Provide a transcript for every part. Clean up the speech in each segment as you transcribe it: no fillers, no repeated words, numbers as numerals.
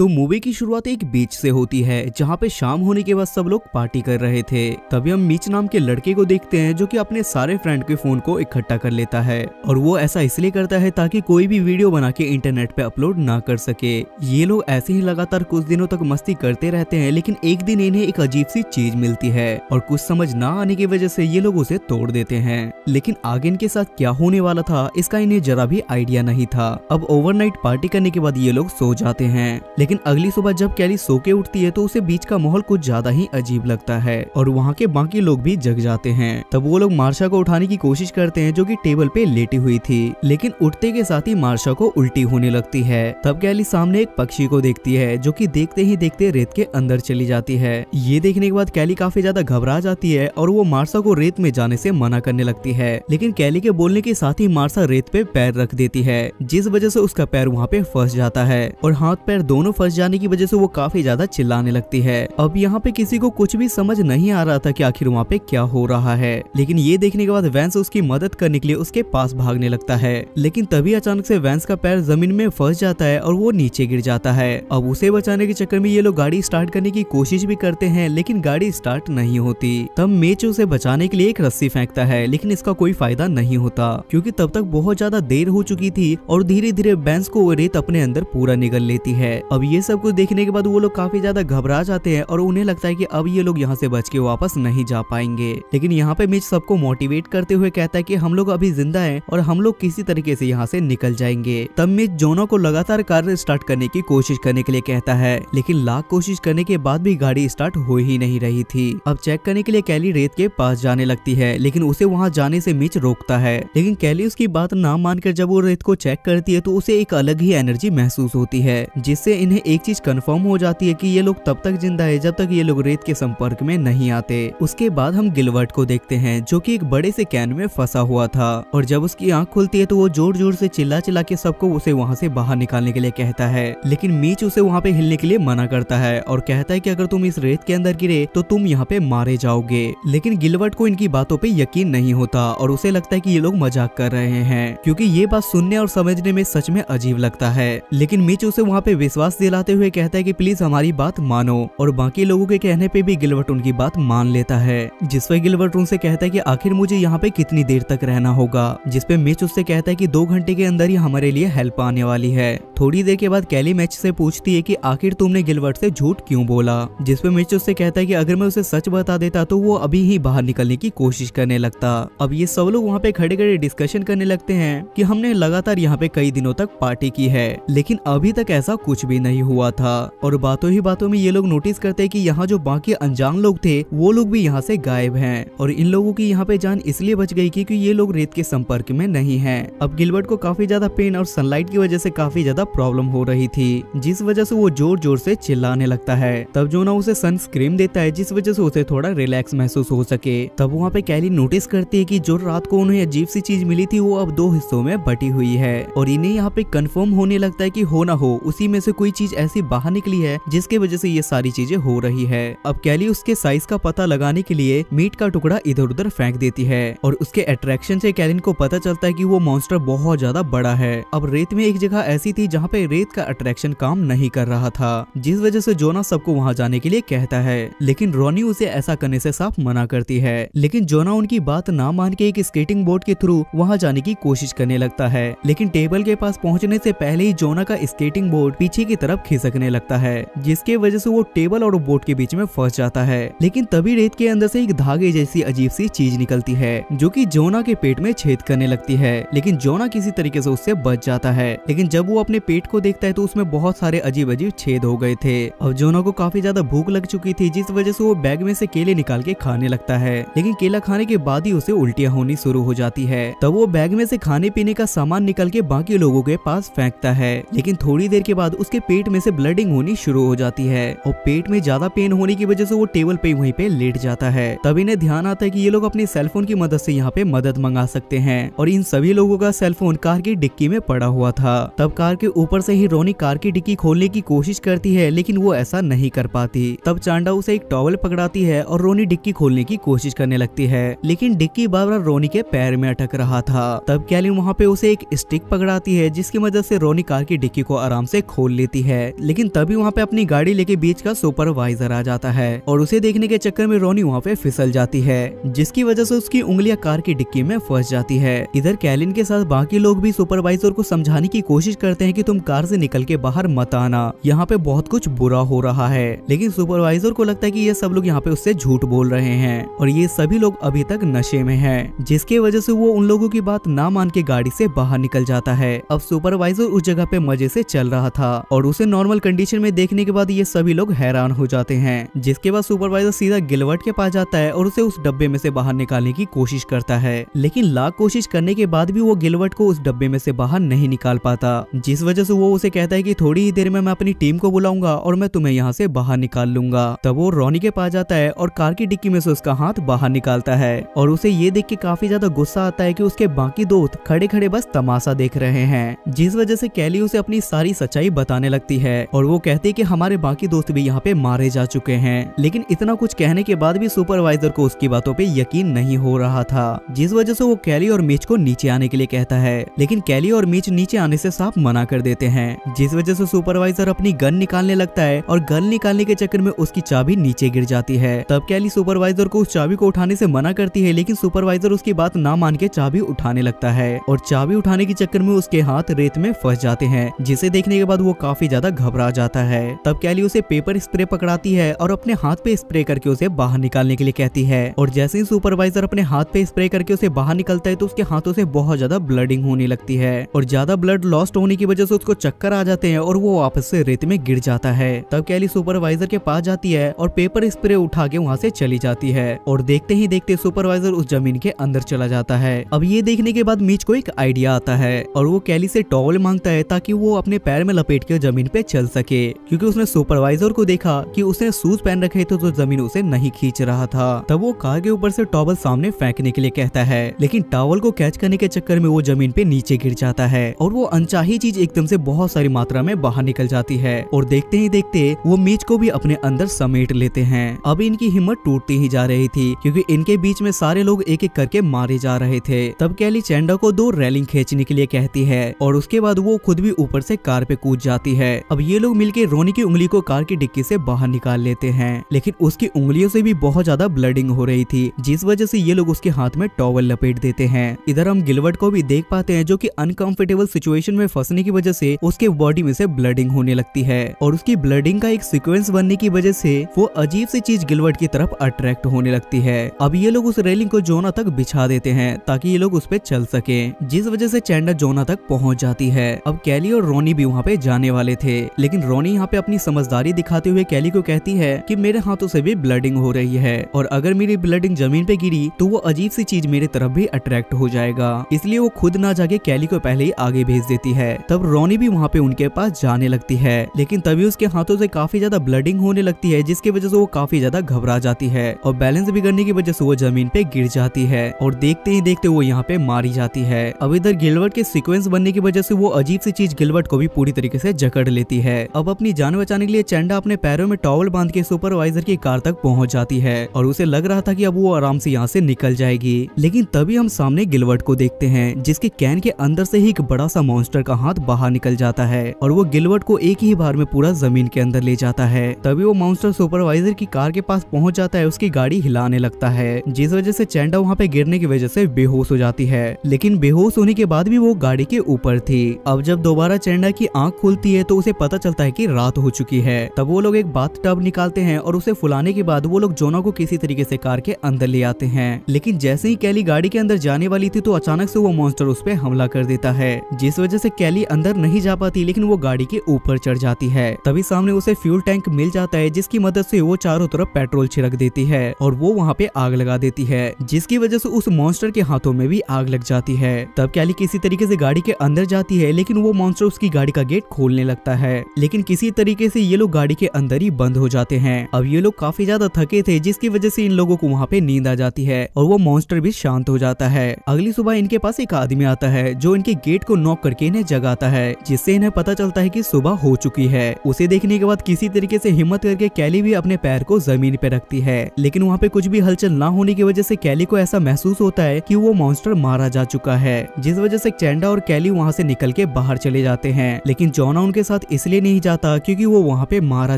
तो मूवी की शुरुआत एक बीच से होती है जहाँ पे शाम होने के बाद सब लोग पार्टी कर रहे थे। तभी हम मीच नाम के लड़के को देखते हैं जो कि अपने सारे फ्रेंड के फोन को इकट्ठा कर लेता है और वो ऐसा इसलिए करता है ताकि कोई भी वीडियो बना के इंटरनेट पे अपलोड ना कर सके। ये लोग ऐसे ही लगातार कुछ दिनों तक मस्ती करते रहते हैं, लेकिन एक दिन इन्हें एक अजीब सी चीज मिलती है और कुछ समझ ना आने की वजह से ये लोग उसे तोड़ देते हैं। लेकिन आगे इनके साथ क्या होने वाला था इसका इन्हें जरा भी आइडिया नहीं था। अब ओवरनाइट पार्टी करने के बाद ये लोग सो जाते हैं, लेकिन अगली सुबह जब कैली सो के उठती है तो उसे बीच का माहौल कुछ ज्यादा ही अजीब लगता है और वहाँ के बाकी लोग भी जग जाते हैं। तब वो लोग मार्शा को उठाने की कोशिश करते हैं जो कि टेबल पे लेटी हुई थी, लेकिन उठते के साथ ही मार्शा को उल्टी होने लगती है। तब कैली सामने एक पक्षी को देखती है जो कि देखते ही देखते रेत के अंदर चली जाती है। ये देखने के बाद कैली काफी ज्यादा घबरा जाती है और वो मार्शा को रेत में जाने से मना करने लगती है, लेकिन कैली के बोलने के साथ ही मार्शा रेत पे पैर रख देती है, जिस वजह से उसका पैर वहाँ पे फंस जाता है और हाथ पैर दोनों फंस जाने की वजह से वो काफी ज्यादा चिल्लाने लगती है। अब यहाँ पे किसी को कुछ भी समझ नहीं आ रहा था कि आखिर वहाँ पे क्या हो रहा है, लेकिन ये देखने के बाद वैंस उसकी मदद करने के लिए उसके पास भागने लगता है, लेकिन तभी अचानक से वैंस का पैर जमीन में फंस जाता है और वो नीचे गिर जाता है। अब उसे बचाने के चक्कर में ये लोग गाड़ी स्टार्ट करने की कोशिश भी करते हैं, लेकिन गाड़ी स्टार्ट नहीं होती। तब मेच उसे बचाने के लिए एक रस्सी फेंकता है, लेकिन इसका कोई फायदा नहीं होता क्योंकि तब तक बहुत ज्यादा देर हो चुकी थी और धीरे धीरे वैंस को वो रेत अपने अंदर पूरा निगल लेती है। अब ये सब कुछ देखने के बाद वो लोग काफी ज्यादा घबरा जाते हैं और उन्हें लगता है कि अब ये लोग यहाँ से बच के वापस नहीं जा पाएंगे। लेकिन यहाँ पे मिच सबको मोटिवेट करते हुए कहता है कि हम लोग अभी जिंदा हैं और हम लोग किसी तरीके से यहाँ से निकल जाएंगे। तब मिच जोना को लगातार कार स्टार्ट करने की कोशिश करने के लिए कहता है, लेकिन लाख कोशिश करने के बाद भी गाड़ी स्टार्ट हो ही नहीं रही थी। अब चेक करने के लिए कैली रेत के पास जाने लगती है, लेकिन उसे वहाँ जाने से मिच रोकता है, लेकिन कैली उसकी बात ना मानकर जब वो रेत को चेक करती है तो उसे एक अलग ही एनर्जी महसूस होती है, जिससे इन्हें एक चीज कंफर्म हो जाती है कि ये लोग तब तक जिंदा है जब तक ये लोग रेत के संपर्क में नहीं आते। उसके बाद हम गिलवर्ट को देखते हैं जो कि एक बड़े से कैन में फंसा हुआ था और जब उसकी आंख खुलती है तो वो जोर जोर से चिल्ला चिल्ला के सबको उसे वहाँ से बाहर निकालने के लिए कहता है, लेकिन मीच उसे वहाँ पे हिलने के लिए मना करता है और कहता है कि अगर तुम इस रेत के अंदर गिरे तो तुम यहाँ पे मारे जाओगे। लेकिन गिलवर्ट को इनकी बातों पे यकीन नहीं होता और उसे लगता है कि ये लोग मजाक कर रहे हैं, क्योंकि ये बात सुनने और समझने में सच में अजीब लगता है। लेकिन मिच उसे वहाँ पे विश्वास दिलाते हुए कहता है कि प्लीज हमारी बात मानो और बाकी लोगों के कहने पे भी गिलवर्ट उनकी बात मान लेता है, जिस पर गिलवर्ट उनसे कहता है कि आखिर मुझे यहाँ पे कितनी देर तक रहना होगा, जिस पे मिच उससे कहता है कि 2 घंटे के अंदर ही हमारे लिए हेल्प आने वाली है। थोड़ी देर के बाद कैली मिच से पूछती है कि आखिर तुमने गिलवर्ट से झूठ क्यों बोला, जिस पे मिच उससे कहता है कि अगर मैं उसे सच बता देता तो वो अभी ही बाहर निकलने की कोशिश करने लगता। अब ये सब लोग वहाँ पे खड़े खड़े डिस्कशन करने लगते हैं कि हमने लगातार यहाँ पे कई दिनों तक पार्टी की है, लेकिन अभी तक ऐसा कुछ भी नहीं हुआ था। और बातों ही बातों में ये लोग नोटिस करते हैं कि यहाँ जो बाकी अनजान लोग थे वो लोग भी यहाँ से गायब हैं और इन लोगों की यहाँ पे जान इसलिए बच गई क्योंकि ये लोग रेत के संपर्क में नहीं हैं। अब गिलबर्ट को काफी ज्यादा पेन और सनलाइट की वजह से काफी ज्यादा प्रॉब्लम हो रही थी, जिस वजह से वो जोर जोर से चिल्लाने लगता है। तब जोना उसे सनस्क्रीन देता है जिस वजह से उसे थोड़ा रिलैक्स महसूस हो सके। तब वहाँ पे कैली नोटिस करती है कि जो रात को उन्हें अजीब सी चीज मिली थी वो अब 2 हिस्सों में बटी हुई है और इन्हें यहाँ पे कंफर्म होने लगता है कि हो ना हो उसी में से कोई चीज ऐसी बाहर निकली है जिसके वजह से ये सारी चीजें हो रही है। अब कैली उसके साइज का पता लगाने के लिए मीट का टुकड़ा इधर उधर फेंक देती है और उसके अट्रैक्शन से कैलिन को पता चलता है कि वो मॉन्स्टर बहुत ज्यादा बड़ा है। अब रेत में एक जगह ऐसी थी जहाँ पे रेत का अट्रैक्शन काम नहीं कर रहा था, जिस वजह से जोना सबको वहाँ जाने के लिए कहता है, लेकिन रोनी उसे ऐसा करने से साफ मना करती है। लेकिन जोना उनकी बात ना मान के एक स्केटिंग बोर्ड के थ्रू वहाँ जाने की कोशिश करने लगता है, लेकिन टेबल के पास पहुँचने से पहले ही जोना का स्केटिंग बोर्ड पीछे की तरफ खिसकने लगता है, जिसके वजह से वो टेबल और बोर्ड के बीच में फंस जाता है। लेकिन तभी रेत के अंदर से एक धागे जैसी अजीब सी चीज निकलती है जो कि जोना के पेट में छेद करने लगती है, लेकिन जोना किसी तरीके से उससे बच जाता है। लेकिन जब वो अपने पेट को देखता है तो उसमें बहुत सारे अजीब अजीब छेद हो गए थे। अब जोना को काफी ज्यादा भूख लग चुकी थी, जिस वजह से वो बैग में से केले निकाल के खाने लगता है, लेकिन केला खाने के बाद ही उसे उल्टियां होनी शुरू हो जाती है। तब वो बैग में से खाने पीने का सामान निकल के बाकी लोगों के पास फेंकता है, लेकिन थोड़ी देर के बाद उसके पेट में से ब्लडिंग होनी शुरू हो जाती है और पेट में ज्यादा पेन होने की वजह से वो टेबल पे वहीं पे लेट जाता है। तब इन्हें ध्यान आता है कि ये लोग अपने सेलफोन की मदद से यहाँ पे मदद मंगा सकते हैं और इन सभी लोगों का सेलफोन कार की डिक्की में पड़ा हुआ था। तब कार के ऊपर से ही रोनी कार की डिक्की खोलने की कोशिश करती है, लेकिन वो ऐसा नहीं कर पाती। तब चांडा उसे एक टॉवल पकड़ाती है और रोनी डिक्की खोलने की कोशिश करने लगती है, लेकिन डिक्की बार-बार रोनी के पैर में अटक रहा था। तब कैलिन वहाँ पे उसे एक स्टिक पकड़ाती है जिसकी मदद से रोनी कार की डिक्की को आराम से खोल लेती है, लेकिन तभी वहाँ पे अपनी गाड़ी लेके बीच का सुपरवाइजर आ जाता है और उसे देखने के चक्कर में रोनी वहाँ पे फिसल जाती है, जिसकी वजह से उसकी उंगलियां कार की डिक्की में फंस जाती है। इधर कैलिन के साथ बाकी लोग भी सुपरवाइजर को समझाने की कोशिश करते हैं कि तुम कार से निकल के बाहर मत आना, यहाँ पे बहुत कुछ बुरा हो रहा है। लेकिन सुपरवाइजर को लगता है कि ये सब लोग यहाँ पे उससे झूठ बोल रहे हैं और ये सभी लोग अभी तक नशे में हैं, जिसके वजह से वो उन लोगों की बात ना मान के गाड़ी से बाहर निकल जाता है। अब सुपरवाइजर उस जगह पे मजे से चल रहा था और उसे नॉर्मल कंडीशन में देखने के बाद ये सभी लोग हैरान हो जाते हैं, जिसके बाद सुपरवाइजर सीधा गिलवर्ट के पास जाता है और उसे उस डब्बे में से बाहर निकालने की कोशिश करता है। लेकिन लाख कोशिश करने के बाद भी वो गिलवर्ट को उस डब्बे में से बाहर नहीं निकाल पाता, जिस वजह से वो उसे कहता है कि थोड़ी ही देर में मैं अपनी टीम को बुलाऊंगा और मैं तुम्हें यहाँ से बाहर निकाल लूंगा। तब वो रोनी के पास जाता है और कार की डिक्की में से उसका हाथ बाहर निकालता है और उसे ये देख के काफी ज्यादा गुस्सा आता है कि उसके बाकी दोस्त खड़े खड़े बस तमाशा देख रहे हैं, जिस वजह से कैली उसे अपनी सारी सच्चाई बताने लगती है और वो कहती है कि हमारे बाकी दोस्त भी यहाँ पे मारे जा चुके हैं। लेकिन इतना कुछ कहने के बाद भी सुपरवाइजर को उसकी बातों पे यकीन नहीं हो रहा था, जिस वजह से वो कैली और मीच को नीचे आने के लिए कहता है, लेकिन कैली और मीच नीचे आने से साफ मना कर देते हैं, जिस वजह से सुपरवाइजर अपनी गन निकालने लगता है और गन निकालने के चक्कर में उसकी चाबी नीचे गिर जाती है। तब कैली सुपरवाइजर को उस चाबी को उठाने से मना करती है, लेकिन सुपरवाइजर उसकी बात ना मान के चाबी उठाने लगता है और चाबी उठाने के चक्कर में उसके हाथ रेत में फंस जाते हैं, जिसे देखने के बाद वो काफी ज्यादा घबरा जाता है। तब कैली उसे पेपर स्प्रे पकड़ाती है और अपने हाथ पे स्प्रे करके उसे बाहर निकालने के लिए कहती है और जैसे ही सुपरवाइजर अपने हाथ पे स्प्रे करके उसे बाहर निकलता है तो उसके हाथों से बहुत ज्यादा ब्लडिंग होने लगती है और ज्यादा ब्लड लॉस्ट होने की वजह से उसको चक्कर आ जाते हैं और वो वापस से रेत में गिर जाता है। तब कैली सुपरवाइजर के पास जाती है और पेपर स्प्रे उठा के वहाँ से चली जाती है और देखते ही देखते सुपरवाइजर उस जमीन के अंदर चला जाता है। अब ये देखने के बाद मीच को एक आइडिया आता है और वो कैली से टॉवल मांगता है ताकि वो अपने पैर में लपेट के जमीन पे चल सके, क्योंकि उसने सुपरवाइजर को देखा कि उसने शूज पहन रखे थे तो जमीन उसे नहीं खींच रहा था। तब वो कार के ऊपर से टॉवल सामने फेंकने के लिए कहता है, लेकिन टॉवल को कैच करने के चक्कर में वो जमीन पे नीचे गिर जाता है और वो अनचाही चीज एकदम से बहुत सारी मात्रा में बाहर निकल जाती है और देखते ही देखते वो मीच को भी अपने अंदर समेट लेते हैं। अब इनकी हिम्मत टूटती ही जा रही थी क्योंकि इनके बीच में सारे लोग एक एक करके मारे जा रहे थे। तब कैली चैंडा को 2 रेलिंग खींचने के लिए कहती है और उसके बाद वो खुद भी ऊपर से कार पे कूद जाती है। अब ये लोग मिलके रोनी की उंगली को कार की डिक्की से बाहर निकाल लेते हैं, लेकिन उसकी उंगलियों से भी बहुत ज्यादा ब्लडिंग हो रही थी, जिस वजह से ये लोग उसके हाथ में टॉवल लपेट देते हैं। इधर हम गिलवर्ट को भी देख पाते हैं जो कि अनकंफर्टेबल सिचुएशन में फंसने की वजह से उसके बॉडी में से ब्लडिंग होने लगती है और उसकी ब्लडिंग का एक सीक्वेंस बनने की वजह से वो अजीब सी चीज गिलवर्ट की तरफ अट्रैक्ट होने लगती है। अब ये लोग उस रेलिंग को जोना तक बिछा देते हैं ताकि ये लोग उस पे चल सके, जिस वजह से चैंडा जोना तक पहुंच जाती है। अब कैली और रोनी भी वहाँ पे जाने वाले थे, लेकिन रोनी यहाँ पे अपनी समझदारी दिखाते हुए कैली को कहती है कि मेरे हाथों से भी ब्लडिंग हो रही है और अगर मेरी ब्लडिंग जमीन पे गिरी तो वो अजीब सी चीज मेरे तरफ भी अट्रैक्ट हो जाएगा, इसलिए वो खुद ना जाके कैली को पहले ही आगे भेज देती है। तब रोनी भी वहाँ पे उनके पास जाने लगती है, लेकिन तभी उसके हाथों से काफी ज्यादा ब्लडिंग होने लगती है, जिसकी वजह से वो काफी ज्यादा घबरा जाती है और बैलेंस बिगड़ने की वजह से वो जमीन पे गिर जाती है और देखते ही देखते वो यहाँ पे मारी जाती है। अब इधर गिलवर्ट के सीक्वेंस बनने की वजह से वो अजीब सी चीज गिलवर्ट को भी पूरी तरीके से जकड़ लेती है। अब अपनी जान बचाने के लिए चैंडा अपने पैरों में टॉवल बांध के सुपरवाइजर की कार तक पहुंच जाती है और उसे लग रहा था कि अब वो आराम से यहाँ से निकल जाएगी, लेकिन तभी हम सामने गिलवर्ट को देखते हैं जिसके कैन के अंदर से ही एक बड़ा सा मॉन्स्टर का हाथ बाहर निकल जाता है और वो गिलवर्ट को एक ही बार में पूरा जमीन के अंदर ले जाता है। तभी वो मॉन्स्टर सुपरवाइजर की कार के पास पहुंच जाता है, उसकी गाड़ी हिलाने लगता है, जिस वजह से चैंडा वहाँ पे गिरने की वजह से बेहोश हो जाती है, लेकिन बेहोश होने के बाद भी वो गाड़ी के ऊपर थी। अब जब दोबारा चैंडा की आंख खुलती है तो उसे पता चलता है कि रात हो चुकी है। तब वो लोग एक बाथ टब निकालते हैं और उसे फुलाने के बाद वो लोग जोना को किसी तरीके से कार के अंदर ले आते हैं, लेकिन जैसे ही कैली गाड़ी के अंदर जाने वाली थी तो अचानक से वो मॉन्स्टर उस पे हमला कर देता है, जिस वजह से कैली अंदर नहीं जा पाती, लेकिन वो गाड़ी के ऊपर चढ़ जाती है। तभी सामने उसे फ्यूल टैंक मिल जाता है, जिसकी मदद से वो चारों तरफ पेट्रोल छिड़क देती है और वो वहाँ पे आग लगा देती है, जिसकी वजह से उस मॉन्स्टर के हाथों में भी आग लग जाती है। तब कैली किसी तरीके से गाड़ी के अंदर जाती है, लेकिन वो मॉन्स्टर उसकी गाड़ी का गेट खोलने लगता है, लेकिन किसी तरीके से ये लोग गाड़ी के अंदर ही बंद हो जाते हैं। अब ये लोग काफी ज्यादा थके थे, जिसकी वजह से इन लोगों को वहाँ पे नींद आ जाती है और वो मॉन्स्टर भी शांत हो जाता है। अगली सुबह इनके पास एक आदमी आता है जो इनके गेट को नॉक करके इन्हें जगाता है, जिससे इन्हें पता चलता है कि सुबह हो चुकी है। उसे देखने के बाद किसी तरीके से हिम्मत करके कैली भी अपने पैर को जमीन पे रखती है, लेकिन वहाँ पे कुछ भी हलचल ना होने की वजह से कैली को ऐसा महसूस होता है कि वो मॉन्स्टर मारा जा चुका है, जिस वजह से चैंडा और कैली वहाँ से निकल के बाहर चले जाते हैं, लेकिन जोना उनके साथ इसलिए नहीं जाता क्योंकि वो वहाँ पे मारा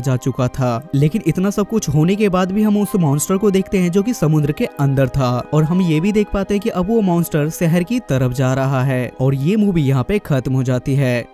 जा चुका था। लेकिन इतना सब कुछ होने के बाद भी हम उस मॉन्स्टर को देखते हैं जो कि समुद्र के अंदर था, और हम ये भी देख पाते हैं कि अब वो मॉन्स्टर शहर की तरफ जा रहा है। और ये मूवी यहाँ पे खत्म हो जाती है।